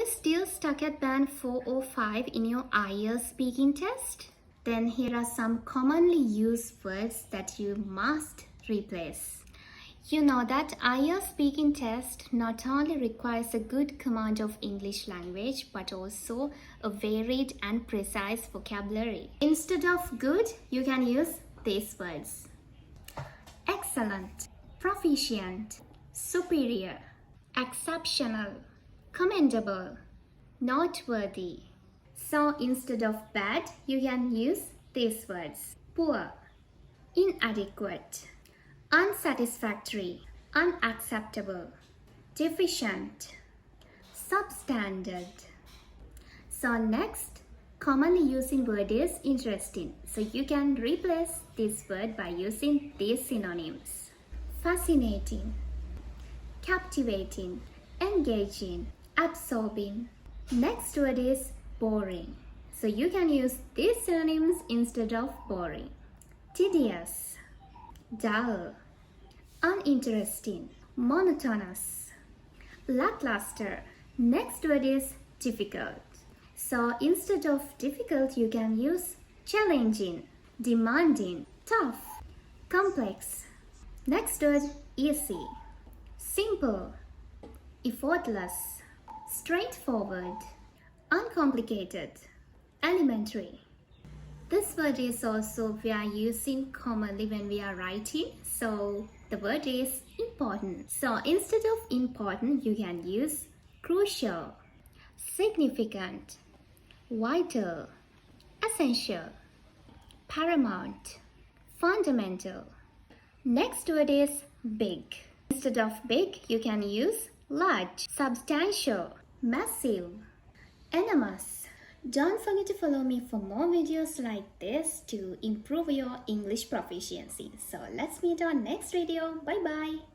you still stuck at band 4 or 5 in your IELTS speaking test? Then here are some commonly used words that you must replace. You know that IELTS speaking test not only requires a good command of English language but also a varied and precise vocabulary. Instead of good, you can use these words: excellent, proficient, superior, exceptional, commendable, noteworthy. So instead of bad, you can use these words: poor, inadequate, unsatisfactory, unacceptable, deficient, substandard. So next, commonly using word is interesting. So you can replace this word by using these synonyms: fascinating, captivating, engaging, absorbing. Next word is boring. So you can use these synonyms instead of boring: tedious, dull, uninteresting, monotonous, lackluster. Next word is difficult. So instead of difficult, you can use challenging, demanding, tough, complex. Next word, easy, simple, effortless, straightforward, uncomplicated, elementary. This word is also we are using commonly when we are writing. So the word is important. So instead of important, you can use crucial, significant, vital, essential, paramount, fundamental. Next word is big. Instead of big, you can use large, substantial, massive, enormous. Don't forget to follow me for more videos like this to improve your English proficiency. So let's meet on next video. Bye bye.